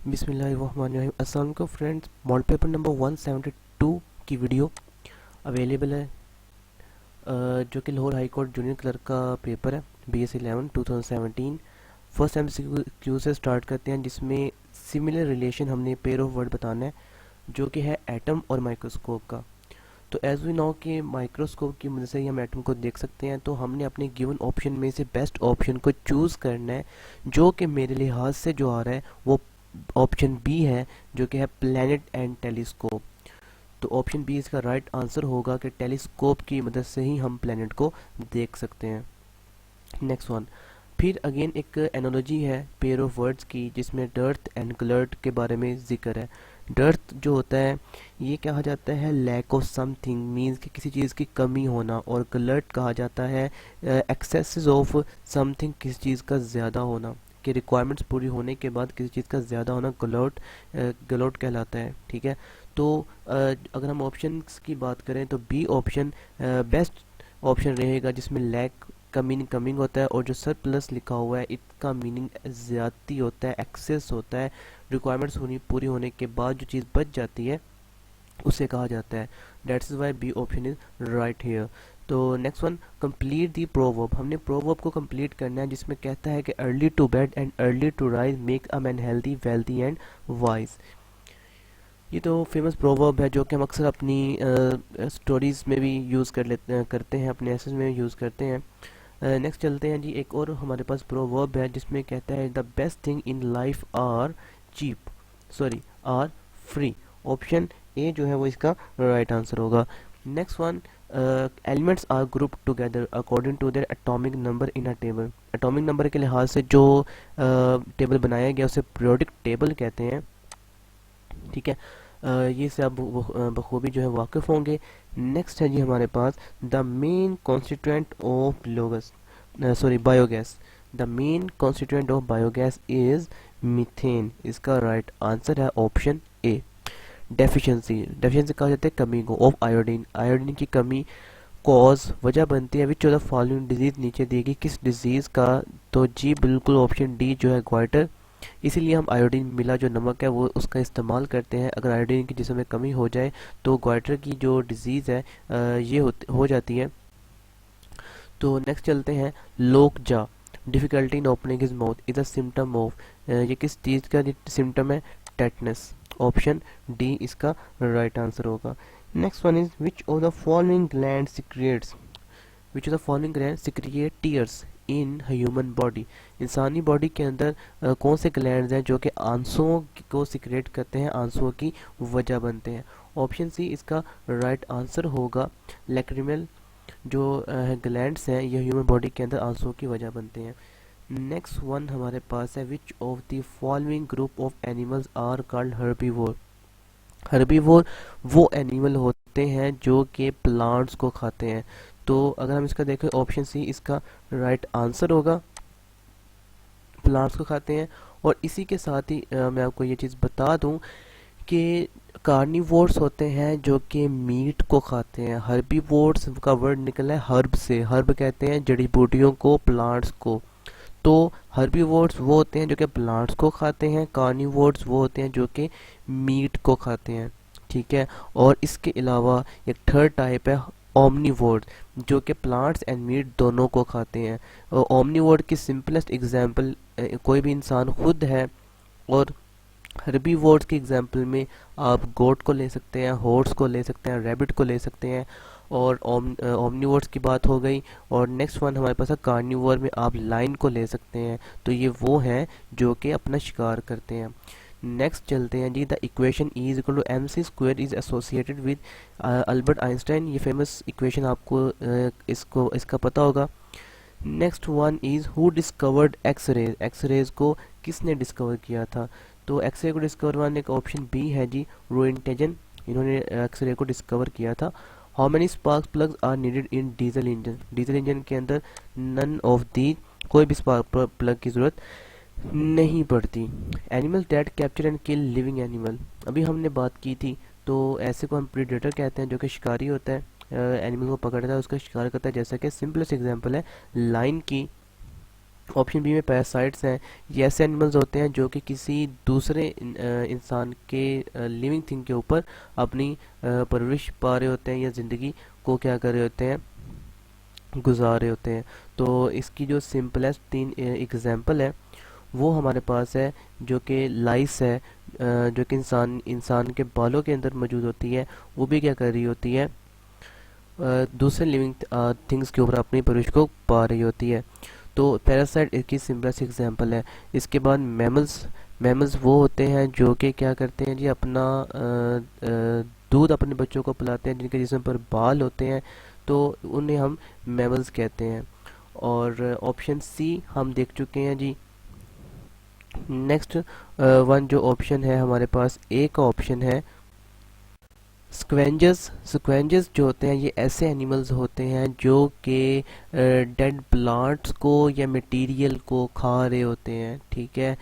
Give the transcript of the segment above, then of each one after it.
बिस्मिल्लाहिर्रहमानिर्रहीम। अस्सलाम वालेकुम फ्रेंड्स, मॉडल पेपर नंबर 172 की वीडियो अवेलेबल है, जो कि Lahore high court junior clerk का पेपर है, BS 11 2017। फर्स्ट MCQ से स्टार्ट करते हैं, जिसमें सिमिलर रिलेशन हमने पेयर ऑफ वर्ड बताना है, जो कि है एटम और माइक्रोस्कोप का। तो एज वी नो कि माइक्रोस्कोप की मदद से ही हम एटम को देख सकते हैं, तो हमने अपने गिवन ऑप्शन में से बेस्ट ऑप्शन को चूज़ करना है, जो कि मेरे लिहाज से जो आ रहा है वो ऑप्शन बी है, जो कि है प्लैनेट एंड टेलीस्कोप। तो ऑप्शन बी इसका राइट आंसर होगा कि टेलीस्कोप की मदद से ही हम प्लैनेट को देख सकते हैं। नेक्स्ट वन, फिर अगेन एक एनोलॉजी है पेयर ऑफ वर्ड्स की, जिसमें डर्थ एंड ग्लर्ट के बारे में जिक्र है। डर्थ जो होता है ये कहा जाता है लैक ऑफ समथिंग, मीन्स कि किसी चीज़ की कमी होना, और ग्लर्ट कहा जाता है एक्सेसेस ऑफ समथिंग, किसी चीज़ का ज़्यादा होना, कि रिक्वायरमेंट्स पूरी होने के बाद किसी चीज़ का ज़्यादा होना ग्लोट ग्लोट कहलाता है। ठीक है, तो अगर हम ऑप्शंस की बात करें तो बी ऑप्शन बेस्ट ऑप्शन रहेगा, जिसमें लैक का मीनिंग कमिंग होता है, और जो सर प्लस लिखा हुआ है इसका मीनिंग ज़्यादती होता है, एक्सेस होता है। रिक्वायरमेंट्स पूरी होने के बाद जो चीज़ बच जाती है उसे कहा जाता है। That's why B option is right here. तो next one, complete the proverb. हमने प्रोवर्ब को कंप्लीट करना है, जिसमें कहता है कि early to bed and early to rise make a man healthy wealthy and wise. ये तो फेमस प्रोवर्ब है, जो कि हम अक्सर अपनी स्टोरीज में भी यूज़ करते हैं, अपने एसेस में यूज़ करते हैं। नेक्स्ट चलते हैं जी, एक और हमारे पास प्रोवर्ब है, जिसमें कहता है the best thing in life are cheap, sorry are free. Option A जो है वो इसका राइट आंसर होगा। Next one, elements are group together according to their atomic number in a table. Atomic number के लिहाज से जो टेबल बनाया गया उसे पीरियोडिक टेबल कहते हैं। ठीक है, ये से आप बखूबी जो है वाकिफ़ होंगे। नेक्स्ट है जी हमारे पास the main constituent of biogas. The main constituent of biogas is methane. इसका राइट आंसर है ऑप्शन ए। डेफिशिएंसी, डेफिशिएंसी कहा जाता है कमी को, ऑफ आयोडीन, आयोडीन की कमी कॉज वजह बनती है। Which of the following disease नीचे दी गई किस डिजीज का, तो जी बिल्कुल ऑप्शन डी जो है ग्वाइटर। इसीलिए हम आयोडीन मिला जो नमक है वो उसका इस्तेमाल करते हैं। अगर आयोडीन की जिस्म में कमी हो जाए तो ग्वाइटर की जो डिजीज़ है ये हो जाती है। तो नेक्स्ट चलते हैं, lockjaw, difficulty in opening his mouth is a symptom of, ये किस चीज़ का सिम्टम है, टेटनस। ऑप्शन डी इसका राइट आंसर होगा। Next one is which of the following gland secretes, which of the following gland secrete tears in human body. इंसानी body के अंदर कौन से ग्लैंड्स हैं जो कि आंसुओं को सिक्रेट करते हैं, आंसुओं की वजह बनते हैं। ऑप्शन सी इसका राइट आंसर होगा। लैक्रिमल जो ग्लैंड्स हैं ये ह्यूमन बॉडी के अंदर आंसुओं की वजह बनते हैं। नेक्स्ट वन हमारे पास है which of the following group of animals are called herbivore. Herbivore वो एनिमल होते हैं जो कि प्लांट्स को खाते हैं। तो अगर हम इसका देखें ऑप्शन सी इसका राइट आंसर होगा, प्लांट्स को खाते हैं। और इसी के साथ ही मैं आपको ये चीज़ बता दूं कि कार्निवोर्स होते हैं जो कि मीट को खाते हैं। हर्बीवोर्स का वर्ड निकला है हर्ब से, हर्ब कहते हैं जड़ी बूटियों को, प्लांट्स को। तो हर्बीवोर्स वो होते हैं जो कि प्लांट्स को खाते हैं, कार्निवोर्स वो होते हैं जो कि मीट को खाते हैं। ठीक है, और इसके अलावा एक थर्ड टाइप है ओमनीवोर्स, जो कि प्लांट्स एंड मीट दोनों को खाते हैं। ओमनीवोर की सिंपलेस्ट एग्जांपल कोई भी इंसान खुद है, और हर्बीवोर्स की एग्जांपल में आप गोट को ले सकते हैं, हॉर्स को ले सकते हैं, रैबिट को ले सकते हैं। और ओमनीवोर्स की बात हो गई। और नेक्स्ट वन हमारे पास है कार्निवोर में आप लाइन को ले सकते हैं। तो ये वो हैं जो कि अपना शिकार करते हैं। नेक्स्ट चलते हैं जी, the equation E is equal to M C square is associated with Albert Einstein. ये फेमस इक्वेशन आपको इसका पता होगा। Next one is who discovered X rays, X rays को किसने डिस्कवर किया था। तो एक्स रे को डिस्कवर करने का ऑप्शन बी है जी रोएंटेजन, इन्होंने एक्स रे को डिस्कवर किया था। How many spark plugs are needed in diesel engine, diesel engine के अंदर नन ऑफ दी, कोई भी स्पार्क प्लग की जरूरत नहीं पड़ती। Animal that capture and kill living animal, अभी हमने बात की थी। तो ऐसे को हम प्रीडेटर कहते हैं, जो कि शिकारी होता है, एनिमल को पकड़ता है उसका शिकार करता है। जैसा कि सिंपलेस्ट एग्जांपल है लाइन की। ऑप्शन बी में पैरासाइट्स हैं। ये ऐसे एनिमल्स होते हैं जो कि किसी दूसरे इंसान के लिविंग थिंग के ऊपर अपनी परवरिश पा रहे होते हैं या ज़िंदगी को क्या कर रहे होते हैं, गुजार रहे होते हैं। तो इसकी जो सिंपलेस्ट 3 एग्जांपल है वो हमारे पास है, जो कि लाइस है, जो कि इंसान के बालों के अंदर मौजूद होती है। वो भी क्या कर रही होती है, दूसरे लिविंग थिंग्स के ऊपर अपनी परवरिश को पा रही होती है। तो पैरासाइट इसकी सिंपलेस्ट एग्जांपल है। इसके बाद मैमल्स, मैमल्स वो होते हैं जो कि क्या करते हैं जी, अपना दूध अपने बच्चों को पिलाते हैं, जिनके जिस्म पर बाल होते हैं, तो उन्हें हम मैमल्स कहते हैं। और ऑप्शन सी हम देख चुके हैं जी। नेक्स्ट वन जो ऑप्शन है हमारे पास, ए का ऑप्शन है स्क्वेंजस। स्क्वेंजस जो होते हैं ये ऐसे एनिमल्स होते हैं जो कि डेड प्लांट्स को या मटेरियल को खा रहे होते हैं, ठीक है।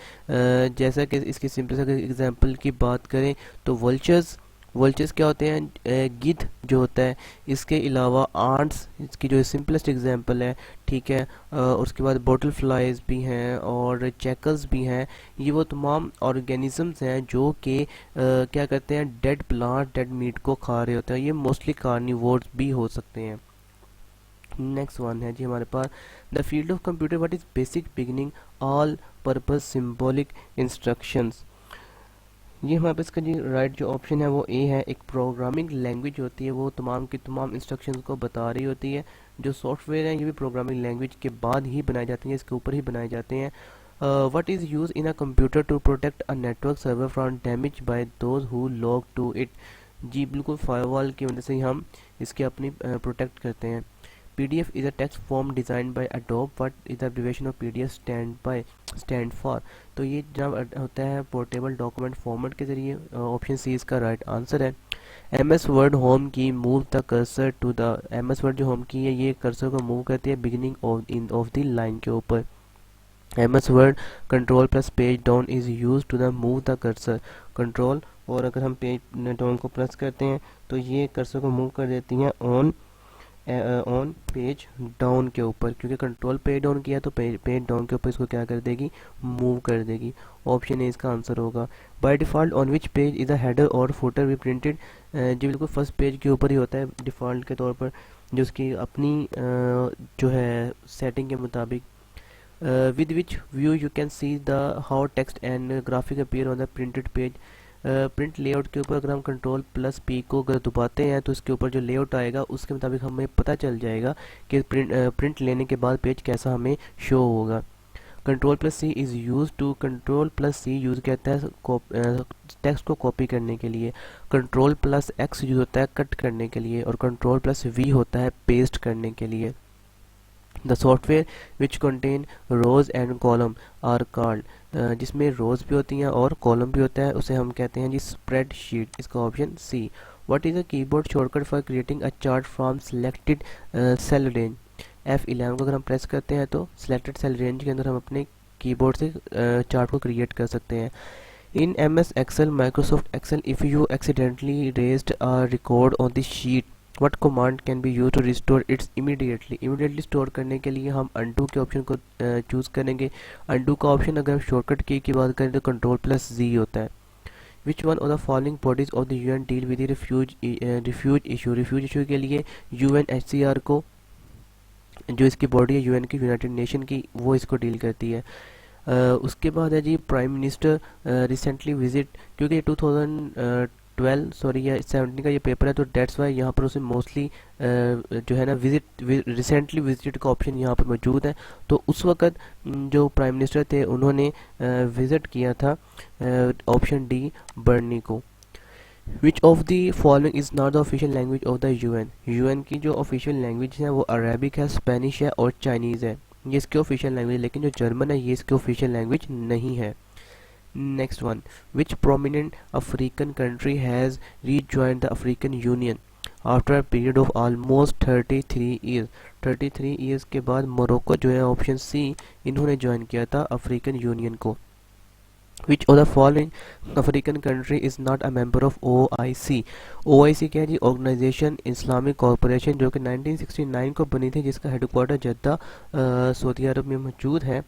जैसा कि इसकी सिंपल सा एग्जांपल की बात करें तो वल्चर्स, वल्चर्स क्या होते हैं, गिद्ध जो होता है। इसके अलावा आंट्स इसकी जो सिंपलेस्ट एग्जांपल है, ठीक है। उसके बाद बॉटल फ्लाइज भी हैं और चैकल्स भी हैं। ये वो तमाम ऑर्गेनिजम्स हैं जो कि क्या करते हैं, डेड प्लांट डेड मीट को खा रहे होते हैं। ये मोस्टली कार्निवोर्स भी हो सकते हैं। नेक्स्ट वन है जी हमारे पास, the field of computer what is basic beginning all purpose symbolic instructions. ये हमारे पास इसका जी राइट जो ऑप्शन है वो ए है। एक प्रोग्रामिंग लैंग्वेज होती है, वो तमाम की तमाम इंस्ट्रक्शंस को बता रही होती है। जो सॉफ्टवेयर हैं ये भी प्रोग्रामिंग लैंग्वेज के बाद ही बनाए जाते हैं, इसके ऊपर ही बनाए जाते हैं। What is use in a computer to protect a network server from damage by those who log to it. जी बिल्कुल, फायरवॉल की वजह से ही हम इसके अपनी प्रोटेक्ट करते हैं। PDF is a text form designed by Adobe. What is the abbreviation of PDF stand for? तो ये जब होता है पोर्टेबल डॉक्यूमेंट फॉर्मेट के जरिए। ऑप्शन सी इसका राइट आंसर है। MS Word home key move the cursor to the, MS Word जो होम की है ये कर्सर को मूव करती है बिगिनिंग ऑफ द लाइन के ऊपर। MS Word control plus page down is use to the move the cursor. Control और अगर हम पेज डाउन को प्रेस करते हैं तो ये कर्सर को मूव कर देती हैं ऑन पेज डाउन के ऊपर, क्योंकि कंट्रोल पेज डाउन किया तो पेज डाउन के ऊपर इसको क्या कर देगी, मूव कर देगी। ऑप्शन ए इसका आंसर होगा। By default on which page is the header और फुटर भी प्रिंटेड। जी बिल्कुल, फर्स्ट पेज के ऊपर ही होता है डिफ़ॉल्ट के तौर पर, जो उसकी अपनी जो है सेटिंग के मुताबिक। With which view you can see the how text and graphic appear on the printed page. Print layout के ऊपर अगर हम कंट्रोल प्लस पी को अगर दबाते हैं तो इसके ऊपर जो लेआउट आएगा उसके मुताबिक हमें पता चल जाएगा कि प्रिंट लेने के बाद पेज कैसा हमें शो होगा। Control plus C is use to, control plus C use कहता है टेक्स्ट को कॉपी करने के लिए। कंट्रोल प्लस एक्स यूज़ होता है कट करने के लिए, और कंट्रोल प्लस वी होता है पेस्ट करने के लिए। The software which contain rows and column are called, जिसमें रोज भी होती हैं और कॉलम भी होता है, उसे हम कहते हैं जी स्प्रेड शीट। इसका option C. What is a keyboard shortcut for creating a chart from selected cell range. F11 को अगर हम प्रेस करते हैं तो सिलेक्टेड सेल रेंज के अंदर हम अपने कीबोर्ड से चार्ट को क्रिएट कर सकते हैं। इन MS Excel, Microsoft Excel, if you accidentally erased a record on the sheet, what command can be used to restore it immediately? immediately store करने के लिए हम undo के ऑप्शन को चूज़ करेंगे। undo का ऑप्शन अगर हम शॉर्टकट की बात करें तो कंट्रोल प्लस Z होता है। Which one of the following bodies of the UN deal with refuge issue. Refuge issue के लिए UNHCR को, जो इसकी बॉडी है UN की, यूनाइटेड नेशन की, वो इसको डील करती है। उसके बाद है जी प्राइम मिनिस्टर रिसेंटली विजिट, क्योंकि 2012 सॉरी या 17 का ये पेपर है तो डेट्स वाई यहाँ पर उसे मोस्टली जो है ना विजिट, रिसेंटली विजिट का ऑप्शन यहाँ पर मौजूद है। तो उस वक़्त जो प्राइम मिनिस्टर थे उन्होंने विज़िट किया था ऑप्शन डी बर्नी को। विच of the following is not the official language of the UN की जो ऑफिशियल लैंग्वेज है वो अरेबिक है, स्पेनिश है और चाइनीज़ है। ये इसकी ऑफिशियल लैंग्वेज, लेकिन जो जर्मन है ये इसकी ऑफिशियल लैंग्वेज नहीं है। Next one, which prominent African country has rejoined the African union after a period of almost 33 years. 33 years के बाद मोरक्को जो है ऑप्शन सी, इन्होंने ज्वाइन किया था अफ्रीकन यूनियन को। Which of the following African country is not a member of OIC? OIC क्या है जी? ऑर्गेनाइजेशन इस्लामिक कॉरपोरेशन, जो कि 1969 को बनी थी, जिसका हेडक्वार्टर जद्दा सऊदी अरब में मौजूद है।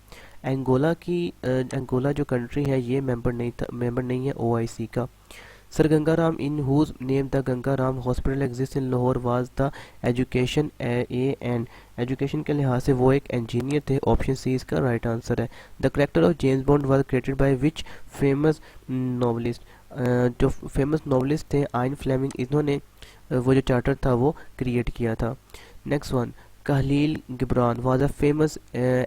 अंगोला जो कंट्री है ये मेंबर नहीं है OIC का। Sir Gangaram in whose name the Gangaram hospital exist in Lahore was the education A and education के लिहाज से वो एक इंजीनियर थे। ऑप्शन सी इसका राइट आंसर है। The character of James bond was created by which famous novelist? जो फेमस नॉवलिस्ट थे आइन फ्लेमिंग, इन्होंने वो जो चार्टर था वो क्रिएट किया था। Next one, Khalil Gibran was a famous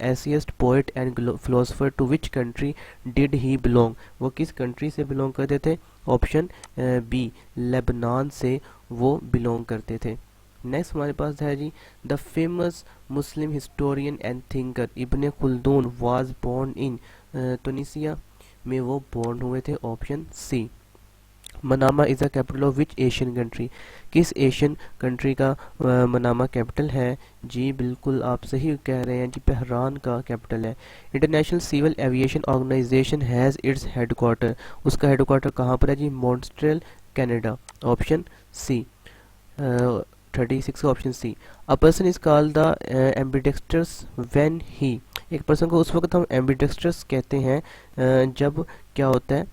essayist, poet and philosopher. To which country did he belong? वो किस कंट्री से बिलोंग करते थे? ऑप्शन बी, लेबनान से वो बिलोंग करते थे। नेक्स्ट हमारे पास है जी, the famous Muslim historian and thinker Ibn Khaldun was born in Tunisia में वो बोर्न हुए थे। Option C. Manama is the capital of which Asian country? किस एशियन कंट्री का मनामा कैपिटल है? जी बिल्कुल आप सही कह रहे हैं जी, बहरान का कैपिटल है। International civil aviation organization has its headquarter, उसका हेडक्वार्टर कहाँ पर है जी? Montreal Canada. Option C. 36 का option C. A person is called the ambidextrous when he, एक पर्सन को उस वक्त हम एम्बिडेक्स्ट्रस कहते हैं जब क्या होता है?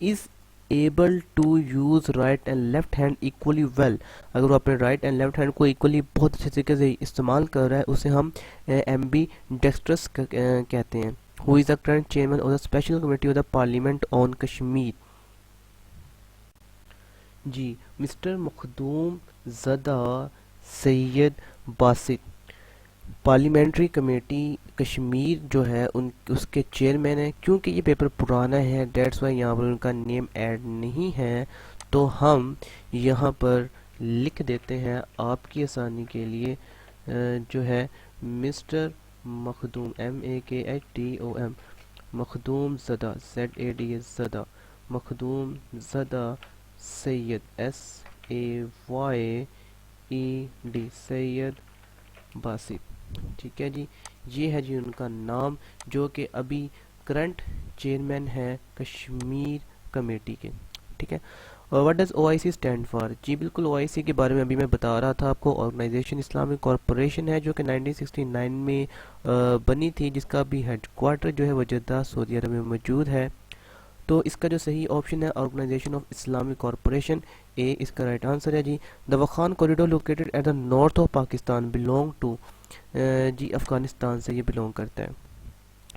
Is able to use right and left hand equally well, अगर वो अपने राइट एंड लेफ्ट हैंड को इक्वली बहुत अच्छे तरीके से इस्तेमाल कर रहा है, उसे हम एम्बी डेक्स्ट्रस कहते हैं। Who is the current chairman of the special committee of the parliament on Kashmir? जी mister Makhdoom Zada Syed Basit. Parliamentary committee Kashmir जो है उन उसके चेयरमैन है। क्योंकि ये पेपर पुराना है डेट्स वाई यहाँ पर उनका नेम ऐड नहीं है, तो हम यहाँ पर लिख देते हैं आपकी आसानी के लिए जो है mister Makhdoom MAKHDOM Makhdoom Zada ZADA Zada Makhdoom Zada Syed SAYED Syed Basit. ठीक है जी, ये है जी उनका नाम, जो कि अभी करंट चेयरमैन है कश्मीर कमेटी के। ठीक है। और what does OIC stand for? जी बिल्कुल OIC के बारे में अभी मैं बता रहा था आपको। ऑर्गेनाइजेशन इस्लामिक कॉरपोरेशन है, जो कि 1969 में बनी थी, जिसका भी हेडक्वार्टर जो है वो जद्दा सऊदी अरब में मौजूद है। तो इसका जो सही ऑप्शन है organization of Islamic corporation, A इसका राइट आंसर है जी। The Wakhan corridor located at the north of Pakistan belong to, जी अफगानिस्तान से ये बिलोंग करता है।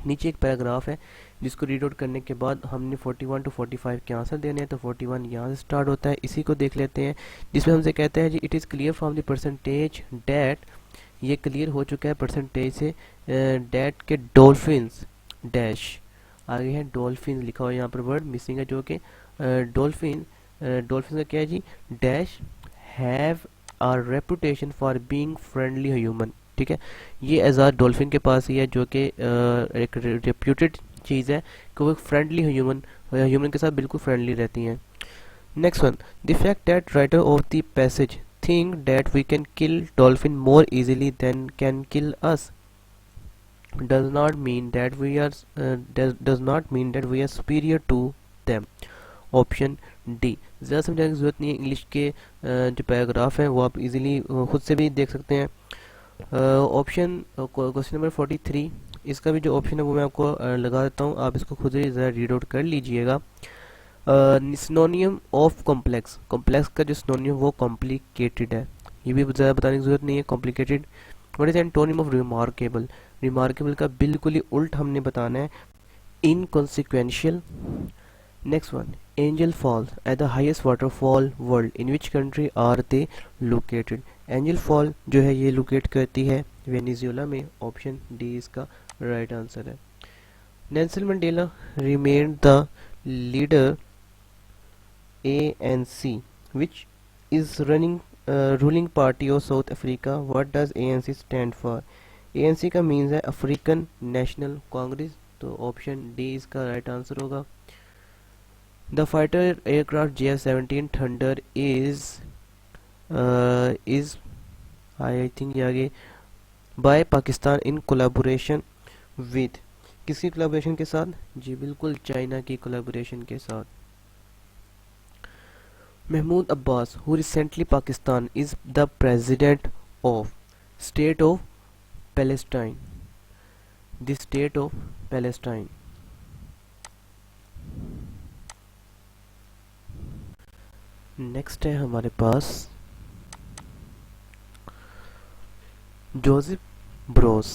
नीचे एक पैराग्राफ है जिसको रीड आउट करने के बाद हमने 41 to 45 के आंसर देने हैं। तो 41 यहाँ से स्टार्ट होता है, इसी को देख लेते हैं, जिसमें हमसे कहता है जी it is clear from the percentage that, ये क्लियर हो चुका है परसेंटेज से, डैट के डॉल्फिन्स डैश, आगे है डॉल्फिन लिखा हुआ यहाँ पर वर्ड मिसिंग है, जो कि डॉल्फिन डॉल्फिन का क्या है जी? Dash have a reputation for being friendly human. ठीक है, ये एजाज डॉल्फिन के पास ही है, जो कि एक रेप्यूटेड चीज़ है कि वो फ्रेंडली ह्यूमन के साथ बिल्कुल फ्रेंडली रहती हैं। Next one, the fact that writer of the passage think that we can kill dolphin more easily than can kill us does not mean that we are does not mean that we are superior to them. Option D. ज़्यादा समझाने की ज़रूरत नहीं है, English के जो paragraph हैं वो आप इजीली खुद से भी देख सकते हैं। ऑप्शन क्वेश्चन नंबर 43, इसका भी जो ऑप्शन है वो मैं आपको लगा देता हूँ, आप इसको खुद ही ज़रा रीड आउट कर लीजिएगा। सिनोनियम ऑफ कॉम्प्लेक्स, कॉम्प्लेक्स का जो सिनोनियम वो कॉम्प्लिकेटेड है, ये भी ज़्यादा बताने की ज़रूरत नहीं है, complicated. What is antonym of remarkable? Remarkable का बिल्कुल ही उल्ट हमने बताना है, inconsequential. Next one, angel falls at the highest waterfall world in which country are they located? Angel fall जो है ये लोकेट करती है वेनेजुएला में। ऑप्शन डी इसका राइट आंसर है। Nelson Mandela remain the leader ANC which is running ruling party of South Africa. What does ANC stand for? ANC का means है अफ्रीकन नेशनल कांग्रेस, तो ऑप्शन डी इसका right answer होगा। The fighter aircraft JF-17 thunder is I think ये आगे by Pakistan in collaboration with, किसकी collaboration के साथ? जी बिल्कुल, चाइना की कोलैबोरेशन के साथ। Mahmoud Abbas, who recently Pakistan, is the president of State of Palestine. The State of Palestine. Next है हमारे पास Joseph Broz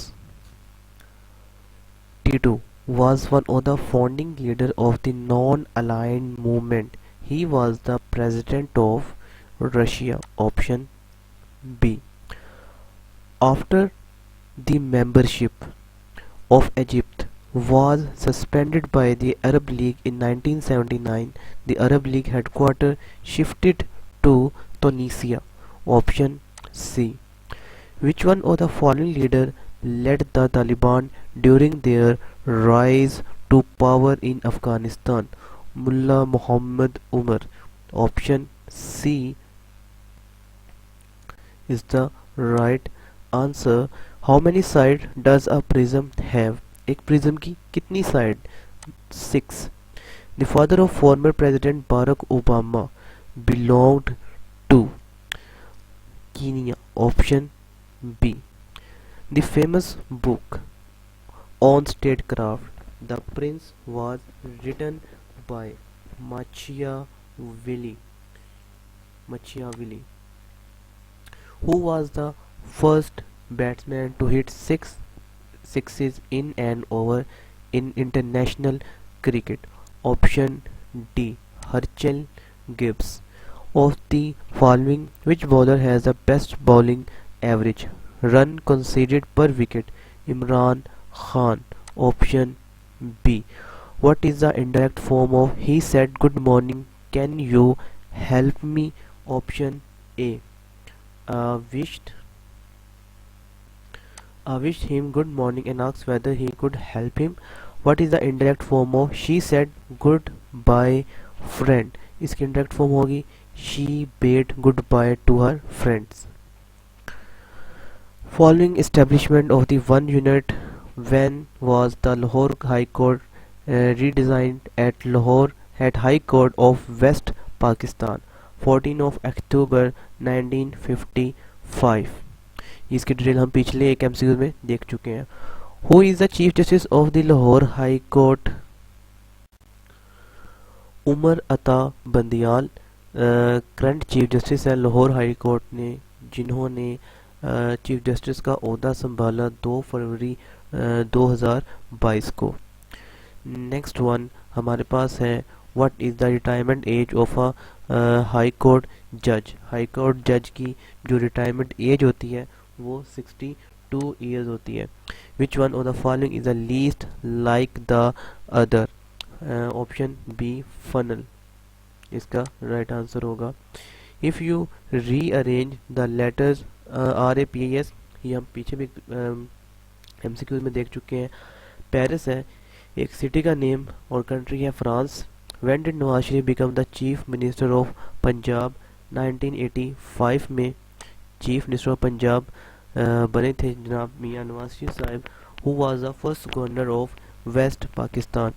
Tito was one of the founding leaders of the non-aligned movement. He was the president of Russia. Option B. After the membership of Egypt was suspended by the Arab League in 1979, the Arab League headquarters shifted to Tunisia. Option C. Which one of the following leaders led the Taliban during their rise to power in Afghanistan? Mullah Muhammad Umar. Option C is the right answer. How many sides does a prism have? एक prism की कितनी side? 6. The father of former President Barack Obama belonged to Kenya. Option B. The famous book on statecraft, The Prince, was written by Machiavelli. Who was the first batsman to hit six sixes in an over in international cricket? Option D. Herschel Gibbs. Of the following, which bowler has the best bowling average? Run conceded per wicket. Imran Khan. Option B. What is the indirect form of he said good morning, can you help me? Option A. Wished wished him good morning and asked whether he could help him. What is the indirect form of she said goodbye friend? इसकी indirect form होगी she bade goodbye to her friends. Following establishment of the one unit, when was the Lahore High Court redesigned at Lahore at High Court of West Pakistan? 14 of October 1955. इसकी detail हम पिछले एक MCQ में देख चुके हैं. Who is the chief justice of the Lahore high court? Umar Ata Bandial current chief justice है Lahore high court ने, जिन्होंने चीफ जस्टिस का ओहदा संभाला 2 फरवरी 2022 को. नेक्स्ट वन हमारे पास है what is the retirement age of a high court जज? हाई कोर्ट जज की जो रिटायरमेंट एज होती है वो 62 ईयर्स होती है. Which one of the following is the least like the other? Option B funnel इसका राइट आंसर होगा. If you rearrange the letters RAPAS, ये हम पीछे भी MCQ में देख चुके हैं. पेरिस है एक सिटी का नेम और कंट्री है France. When did Nawaz Sharif become the chief minister of Punjab? 1985 में चीफ मिनिस्टर ऑफ पंजाब बने थे जनाब मियां Nawaz Sharif sahab. Who was the first governor of West Pakistan?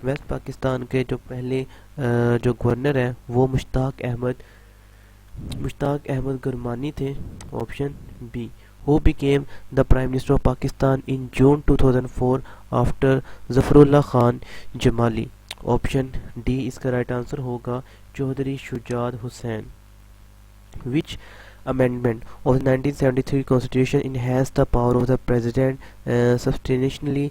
West Pakistan के जो पहले जो गवर्नर हैं वो मुश्ताक अहमद गुरमानी थे. Option B. Who became the prime minister of Pakistan in June 2004 after Zafarullah Khan Jamali? Option D इसका राइट आंसर होगा Chaudhry Shujaat Hussain. Which amendment of the 1973 Constitution enhanced the power of the President substantially,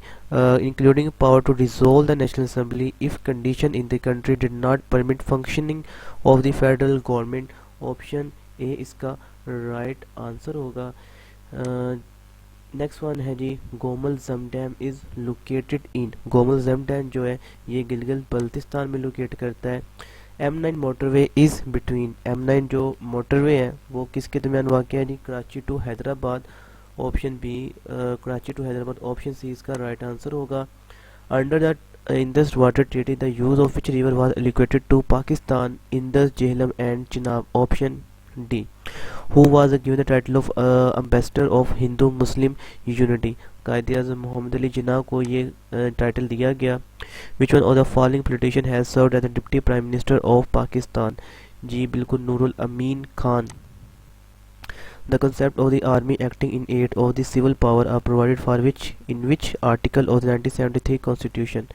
including power to dissolve the National Assembly if conditions in the country did not permit functioning of the federal government? Option A इसका right answer होगा. Next one है जी गोमल जम dam is located in? Gomal जम dam जो है ये गिलगित बल्तिस्तान में locate करता है. M9 motorway is between? M9 जो मोटरवे है वो किसके दरमियान वाक़या है जी? Karachi to Hyderabad. Option B Karachi to Hyderabad. Option C इसका राइट आंसर होगा. Under the Indus water treaty the use of which river was allocated to Pakistan? Indus, Jhelum and Chenab. Option D. Who was given the title of ambassador of Hindu Muslim unity, Quaid-e Azam Mohammad Ali Jinnah को ये title दिया गया। Which one of the following politician has served as the deputy prime minister of Pakistan, जी बिल्कुल नूरुल अमीन Khan. The concept of the army acting in aid of the civil power are provided for which in which article of the 1973 Constitution,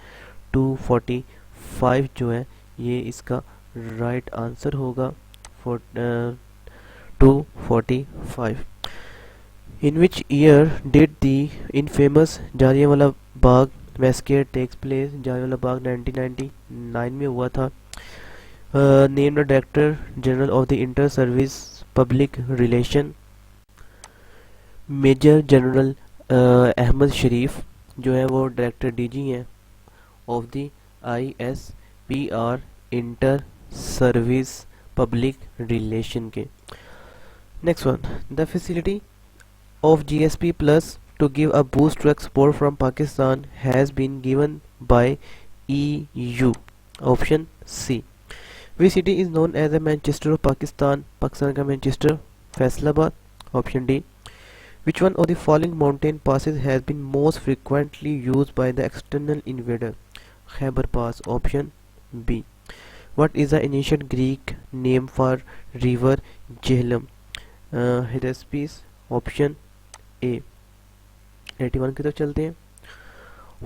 245 जो है ये इसका right answer होगा। 245। In which year did the infamous Jallianwala Bagh massacre takes place? Jallianwala Bagh 1999 में हुआ था। Name the Director General of the Inter Service Public Relation, major general Ahmed Sharif जो है वो डायरेक्टर डीजी हैं of the ISPR inter service public relation के। Next one, the facility of GSP Plus to give a boost to export from Pakistan has been given by EU. Option C. Which city is known as the Manchester of Pakistan? Pakistan का Manchester, Faisalabad. Option D. Which one of the following mountain passes has been most frequently used by the external invader? Khyber Pass. Option B. What is the ancient Greek name for river Jhelum? Hydaspes. Option A. 81 की तरफ चलते हैं।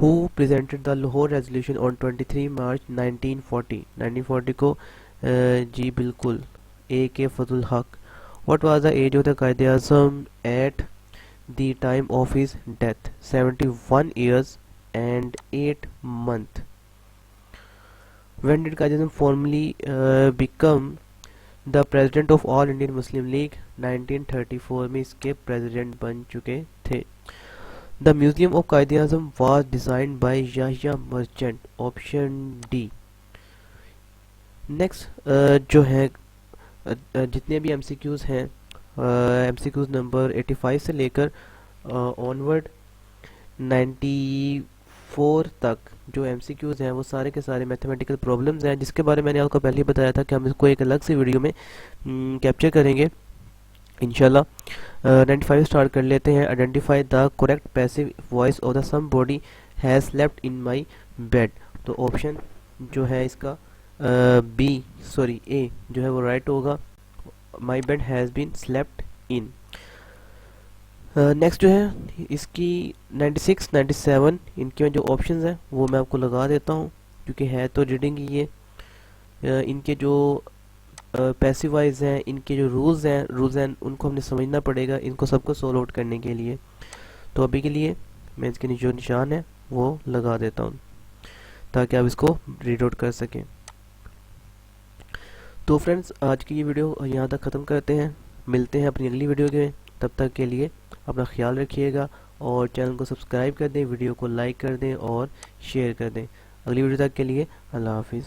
Who presented the Lahore Resolution on 23 March 1940? 1940 को जी बिल्कुल A.K. फजल हक। What was the age of the Qaid-e-Azam at the time of his death? 71 years and 8 months. When did Qaid-e-Azam formally become the president of All Indian Muslim League? 1934 में इसके president बन चुके थे। The Museum of Qaid-e-Azam was designed by Yahya Merchant. Option D. Next जो है जितने भी MCQs हैं MCQs नंबर 85 से लेकर ऑनवर्ड 94 तक जो MCQs हैं वो सारे के सारे मैथमेटिकल प्रॉब्लम्स हैं, जिसके बारे में मैंने आपको पहले ही बताया था कि हम इसको एक अलग से वीडियो में कैप्चर करेंगे इंशाल्लाह। 95 स्टार्ट कर लेते हैं। Identify the correct passive voice of the somebody has slept in my bed. तो ऑप्शन जो है इसका ए जो है वो राइट होगा। My bed has been slept in. Next जो है इसकी 96 97 इनके जो ऑप्शंस हैं वो मैं आपको लगा देता हूँ क्योंकि है तो रीडिंग ही ये। इनके जो पैसिव वॉइस हैं, इनके जो रूल्स हैं उनको हमने समझना पड़ेगा इनको सबको सोल्व आउट करने के लिए। तो अभी के लिए मैं इसके जो निशान है वो लगा देता हूँ ताकि आप इसको रीड आउट कर सकें। तो फ्रेंड्स आज की ये वीडियो यहाँ तक ख़त्म करते हैं, मिलते हैं अपनी अगली वीडियो में। तब तक के लिए अपना ख्याल रखिएगा और चैनल को सब्सक्राइब कर दें, वीडियो को लाइक कर दें और शेयर कर दें। अगली वीडियो तक के लिए अल्लाह हाफिज़।